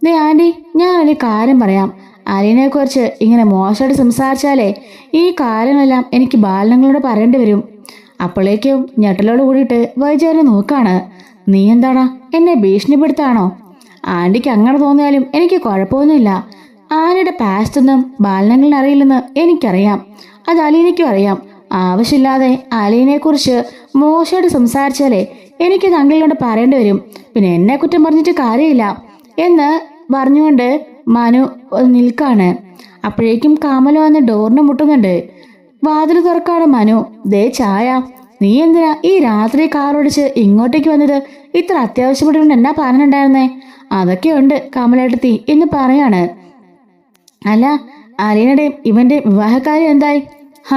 ദേ ആൻറ്റി, ഞാൻ ഒരു കാര്യം പറയാം. അലീനയെക്കുറിച്ച് ഇങ്ങനെ മോശമായിട്ട് സംസാരിച്ചാലേ ഈ കാര്യങ്ങളെല്ലാം എനിക്ക് ബാലനങ്ങളോട് പറയേണ്ടി വരും. അപ്പോഴേക്കും ഞെട്ടലോട് കൂടിയിട്ട് വൈജയനെ നോക്കാണ്. നീ എന്താടാ എന്നെ ഭീഷണിപ്പെടുത്താണോ? ആൻറ്റിക്ക് അങ്ങനെ തോന്നിയാലും എനിക്ക് കുഴപ്പമൊന്നുമില്ല. ആനയുടെ പാസ്റ്റൊന്നും ബാലനങ്ങളിൽ അറിയില്ലെന്ന് എനിക്കറിയാം. അത് അലീനയ്ക്കും അറിയാം. ആവശ്യമില്ലാതെ അലീനയെക്കുറിച്ച് മോശമായിട്ട് സംസാരിച്ചാലേ എനിക്ക് തങ്ങളിലോട് പറയേണ്ടി വരും. പിന്നെ എന്നെ കുറ്റം പറഞ്ഞിട്ട് കാര്യമില്ല എന്ന് പറഞ്ഞുകൊണ്ട് മനു നിൽക്കാണ്. അപ്പോഴേക്കും കമല വന്ന് ഡോറിന് മുട്ടുന്നുണ്ട്. വാതിൽ തുറക്കാണ് മനു. ദേ ചായ, നീ എന്തിനാ ഈ രാത്രി കാറോടിച്ച് ഇങ്ങോട്ടേക്ക് വന്നത്? ഇത്ര അത്യാവശ്യപ്പെട്ടുകൊണ്ട് എന്നാ പറഞ്ഞിട്ടുണ്ടായിരുന്നേ? അതൊക്കെയുണ്ട് കമലേട്ടത്തി എന്ന് പറയാണ്. അല്ല, അലീനയുടെയും ഇവന്റെ വിവാഹക്കാര്യം എന്തായി?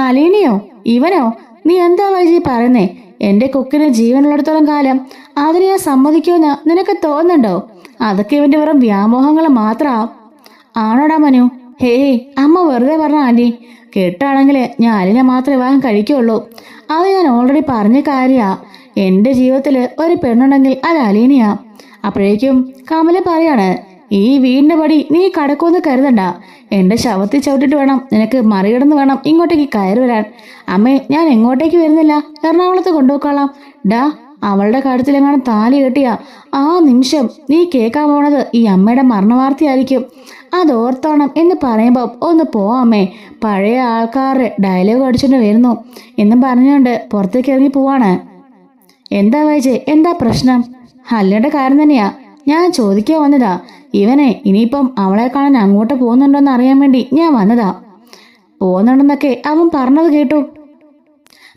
അലീനയോ ഇവനോ? നീ എന്താ വൈജി പറയുന്നേ? എന്റെ കൊക്കിന് ജീവനുള്ളിടത്തോളം കാലം അതിന് ഞാൻ സമ്മതിക്കുമെന്ന് നിനക്ക് തോന്നുന്നുണ്ടോ? അതൊക്കെ ഇവന്റെ വെറും വ്യാമോഹങ്ങൾ മാത്രാ. ആണോടാ മനു? ഹേയ്, അമ്മ വെറുതെ പറഞ്ഞ ആൻറ്റി. കേട്ടാണെങ്കിൽ ഞാൻ അലീന മാത്രമേ വിവാഹം കഴിക്കുള്ളൂ. അത് ഞാൻ ഓൾറെഡി പറഞ്ഞ കാര്യാ. എൻ്റെ ജീവിതത്തിൽ ഒരു പെണ്ണുണ്ടെങ്കിൽ അത് അലീനയാ. അപ്പോഴേക്കും കമല പറയാണ്, ഈ വീടിൻ്റെ പടി നീ കടക്കുമെന്ന് കരുതണ്ട. എൻ്റെ ശവത്തിൽ ചവിട്ടിട്ട് വേണം നിനക്ക് മറികടന്ന് വേണം ഇങ്ങോട്ടേക്ക് കയറി വരാൻ. അമ്മേ, ഞാൻ എങ്ങോട്ടേക്ക് വരുന്നില്ല, എറണാകുളത്ത് കൊണ്ടുപോയിക്കോളാം. ഡാ, അവളുടെ കഴുത്തിലെങ്ങാനും താലി കെട്ടിയ ആ നിമിഷം നീ കേൾക്കാൻ പോണത് ഈ അമ്മയുടെ മരണവാർത്തയായിരിക്കും. അതോർത്തോണം എന്ന് പറയുമ്പോൾ ഒന്ന് പോവാമേ, പഴയ ആൾക്കാരുടെ ഡയലോഗ് അടിച്ചുകൊണ്ട് വരുന്നു എന്നും പറഞ്ഞുകൊണ്ട് പുറത്തേക്ക് ഇറങ്ങി പോവാണ്. എന്താ വൈജെ, എന്താ പ്രശ്നം? അല്ലയുടെ കാര്യം തന്നെയാ ഞാൻ ചോദിക്കാൻ വന്നതാ. ഇവനെ ഇനിയിപ്പം അവളെ കാണാൻ അങ്ങോട്ട് പോകുന്നുണ്ടോന്ന് അറിയാൻ വേണ്ടി ഞാൻ വന്നതാ. പോകുന്നുണ്ടെന്നൊക്കെ അവൻ പറഞ്ഞത് കേട്ടു.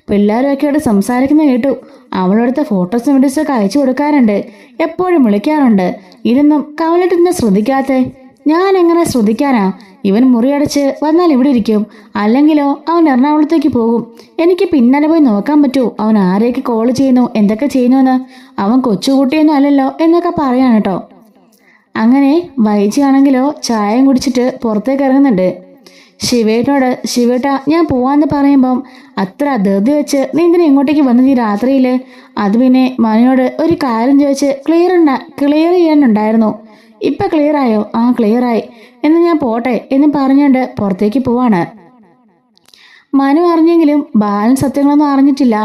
പിള്ളേരൊക്കെയോട് സംസാരിക്കുന്നത് കേട്ടു. അവളടുത്ത ഫോട്ടോസും വീഡിയോസൊക്കെ അയച്ചു കൊടുക്കാറുണ്ട്, എപ്പോഴും വിളിക്കാറുണ്ട്. ഇതൊന്നും കമലിട്ടെന്നെ ശ്രദ്ധിക്കാത്തെ? ഞാൻ എങ്ങനെ ശ്രദ്ധിക്കാനാ? ഇവൻ മുറിയടച്ച് വന്നാൽ ഇവിടെ ഇരിക്കും, അല്ലെങ്കിലോ അവൻ എറണാകുളത്തേക്ക് പോകും. എനിക്ക് പിന്നാലെ പോയി നോക്കാൻ പറ്റൂ അവൻ ആരെയൊക്കെ കോൾ ചെയ്യുന്നു, എന്തൊക്കെ ചെയ്യുന്നുവെന്ന്. അവൻ കൊച്ചുകുട്ടിയൊന്നും അല്ലല്ലോ എന്നൊക്കെ പറയാൻ കേട്ടോ. അങ്ങനെ വൈജിയാണെങ്കിലോ ചായയും കുടിച്ചിട്ട് പുറത്തേക്ക് ഇറങ്ങുന്നുണ്ട്. ശിവേട്ടനോട്, ശിവേട്ട ഞാൻ പോവാന്ന് പറയുമ്പം അത്ര ധൃതി വെച്ച് നീ എന്തിനാ ഇങ്ങോട്ടേക്ക് വന്നത് ഈ രാത്രിയിൽ? അത് പിന്നെ മനുവിനോട് ഒരു കാര്യം ചോദിച്ച് ക്ലിയർ ചെയ്യാനുണ്ടായിരുന്നു. ഇപ്പം ക്ലിയറായോ? ആ ക്ലിയറായി, എന്ന് ഞാൻ പോട്ടെ എന്ന് പറഞ്ഞുകൊണ്ട് പുറത്തേക്ക് പോവാണ്. മനു അറിഞ്ഞെങ്കിലും ബാലൻ സത്യങ്ങളൊന്നും അറിഞ്ഞിട്ടില്ല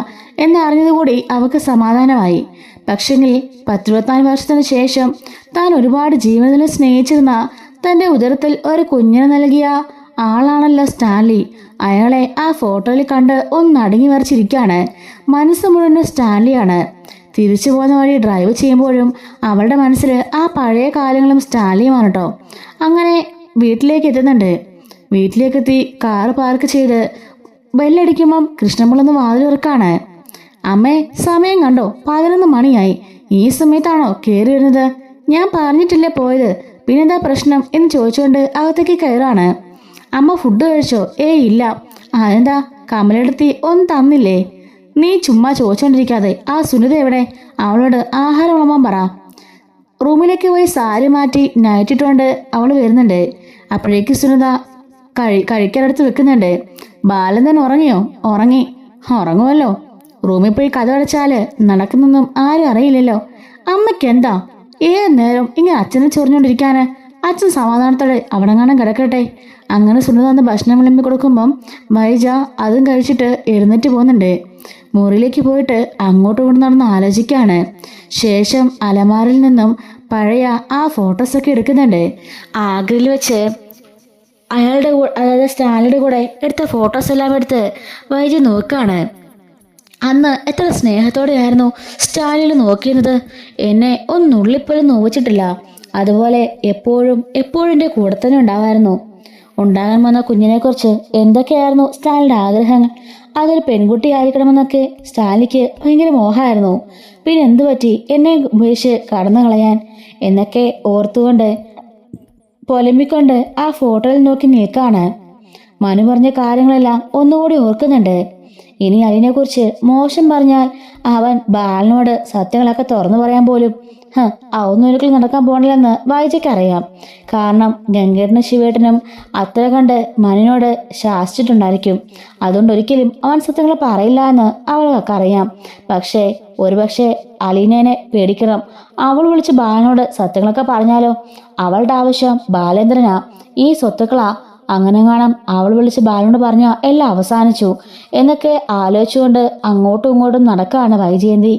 എന്നറിഞ്ഞതുകൂടി അവൾക്ക് സമാധാനമായി. പക്ഷെങ്കിൽ 10-24 വർഷത്തിന് ശേഷം താൻ ഒരുപാട് ജീവിതത്തിൽ സ്നേഹിച്ചിരുന്ന തന്റെ ഉദരത്തിൽ ഒരു കുഞ്ഞിനെ നൽകിയ ആളാണല്ലോ സ്റ്റാൻലി. അയാളെ ആ ഫോട്ടോയിൽ കണ്ട് ഒന്നടങ്ങി വരച്ചിരിക്കുകയാണ്. മനസ്സ് മുഴുവൻ സ്റ്റാൻലിയാണ്. തിരിച്ചു പോകുന്ന വഴി ഡ്രൈവ് ചെയ്യുമ്പോഴും അവളുടെ മനസ്സിൽ ആ പഴയ കാലങ്ങളും സ്റ്റാൻലിയുമാണ് കേട്ടോ. അങ്ങനെ വീട്ടിലേക്ക് എത്തുന്നുണ്ട്. വീട്ടിലേക്കെത്തി കാറ് പാർക്ക് ചെയ്ത് ബെല്ലടിക്കുമ്പം കൃഷ്ണപിള്ളൊന്ന് വാതിൽ തുറക്കാണ്. അമ്മേ, സമയം കണ്ടോ? 11 മണിയായി. ഈ സമയത്താണോ കയറി വരുന്നത്? ഞാൻ പറഞ്ഞിട്ടില്ലേ പോയത്, പിന്നെന്താ പ്രശ്നം എന്ന് ചോദിച്ചുകൊണ്ട് അകത്തേക്ക് കയറാണ്. അമ്മ ഫുഡ് കഴിച്ചോ? ഇല്ല. അതെന്താ, കമലെടുത്തി ഒന്നും തന്നില്ലേ? നീ ചുമ്മാ ചോദിച്ചോണ്ടിരിക്കാതെ ആ സുനിത എവിടെ? അവളോട് ആഹാരം വിളമ്പാൻ പറ. റൂമിലേക്ക് പോയി സാരി മാറ്റി നൈറ്റിട്ടുകൊണ്ട് അവൾ വരുന്നുണ്ട്. അപ്പോഴേക്ക് സുനിത കഴിക്കാനെടുത്ത് വെക്കുന്നുണ്ട്. ബാലൻ ഉറങ്ങിയോ? ഉറങ്ങുമല്ലോ. റൂമിൽ പോയി കഥ അടച്ചാല് നടക്കുന്നൊന്നും ആരും അറിയില്ലല്ലോ. അമ്മയ്ക്ക് എന്താ ഏത് നേരം ഇങ്ങനെ അച്ഛനെ ചൊറിഞ്ഞോണ്ടിരിക്കാന്? അച്ഛൻ സമാധാനത്തോടെ അവിടെങ്ങാനും കിടക്കട്ടെ. അങ്ങനെ സുനിത അന്ന് ഭക്ഷണം വിളമ്പി കൊടുക്കുമ്പം വൈജ അതും കഴിച്ചിട്ട് എഴുന്നേറ്റ് പോകുന്നുണ്ട്. മുറിയിലേക്ക് പോയിട്ട് അങ്ങോട്ടും ഇങ്ങോട്ടും നടന്ന് ആലോചിക്കാണ്. ശേഷം അലമാരിൽ നിന്നും പഴയ ആ ഫോട്ടോസൊക്കെ എടുക്കുന്നുണ്ട്. ആഗ്രയിൽ വെച്ച് അയാളുടെ അതായത് സ്റ്റാലിയുടെ കൂടെ എടുത്ത ഫോട്ടോസ് എല്ലാം എടുത്ത് വൈജ നോക്കാണ്. അന്ന് എത്ര സ്നേഹത്തോടെയായിരുന്നു സ്റ്റാലിൽ നോക്കിയിരുന്നത്. എന്നെ ഒന്നുള്ളിപ്പോലും നോവിച്ചിട്ടില്ല. അതുപോലെ എപ്പോഴും എൻ്റെ കൂടെ തന്നെ ഉണ്ടാവായിരുന്നു. ഉണ്ടാകാൻ വന്ന കുഞ്ഞിനെക്കുറിച്ച് എന്തൊക്കെയായിരുന്നു സ്റ്റാലിൻ്റെ ആഗ്രഹങ്ങൾ? അതൊരു പെൺകുട്ടി ആയിരിക്കണമെന്നൊക്കെ സ്റ്റാലിക്ക് ഭയങ്കര മോഹമായിരുന്നു. പിന്നെ എന്തു പറ്റി എന്നെ ഉപേക്ഷിച്ച് കടന്നു കളയാൻ എന്നൊക്കെ ഓർത്തുകൊണ്ട് പൊലമ്പിക്കൊണ്ട് ആ ഫോട്ടോയിൽ നോക്കി നിൽക്കാണ്. മനു പറഞ്ഞ കാര്യങ്ങളെല്ലാം ഒന്നുകൂടി ഓർക്കുന്നുണ്ട്. ഇനി അതിനെക്കുറിച്ച് മോശം പറഞ്ഞാൽ അവൻ ബാലനോട് സത്യങ്ങളൊക്കെ തുറന്നു പറയാൻ പോലും അതൊന്നും ഒരിക്കലും നടക്കാൻ പോണില്ലെന്ന് വായിച്ചേക്കറിയാം. കാരണം ഗംഗേട്ടനും ശിവേട്ടനും അത്ര കണ്ട് മനുവിനോട് ശാസിച്ചിട്ടുണ്ടായിരിക്കും. അതുകൊണ്ട് ഒരിക്കലും അവൻ സത്യങ്ങൾ പറയില്ല എന്ന് അവൾക്കൊക്കെ അറിയാം. പക്ഷേ ഒരുപക്ഷെ അലീനേനെ പേടിക്കണം. അവൾ വിളിച്ച് ബാലനോട് സത്യങ്ങളൊക്കെ പറഞ്ഞാലോ? അവളുടെ ആവശ്യം ബാലേന്ദ്രനാ, ഈ സ്വത്തുക്കളാ. അങ്ങനെ കാണാം അവൾ വിളിച്ച് ബാലനോട് പറഞ്ഞ എല്ലാം അവസാനിച്ചു എന്നൊക്കെ ആലോചിച്ചുകൊണ്ട് അങ്ങോട്ടും ഇങ്ങോട്ടും നടക്കാണ് വൈജയന്തി.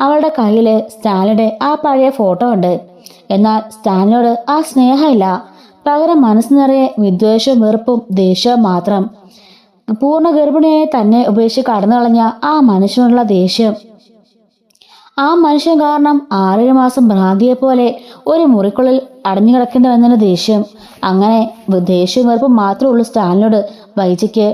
അവളുടെ കയ്യിൽ സ്റ്റാലിയുടെ ആ പഴയ ഫോട്ടോ ഉണ്ട്. എന്നാൽ സ്റ്റാലിനോട് ആ സ്നേഹമില്ല. പകരം മനസ്സ് നിറയെ വിദ്വേഷവും വെറുപ്പും ദേഷ്യവും മാത്രം. പൂർണ്ണ ഗർഭിണിയായി തന്നെ ഉപേക്ഷിച്ച് കടന്നു കളഞ്ഞ ആ മനുഷ്യനുള്ള ദേഷ്യം. ആ മനുഷ്യൻ കാരണം 6 മാസം ഭ്രാന്തിയെപ്പോലെ ഒരു മുറിക്കുള്ളിൽ അടഞ്ഞു കിടക്കേണ്ടി വന്നതിന് ദേഷ്യം. അങ്ങനെ ദേഷ്യവും വെറുപ്പും മാത്രമേ ഉള്ളൂ സ്റ്റാലിനോട് വൈജയ്ക്ക്.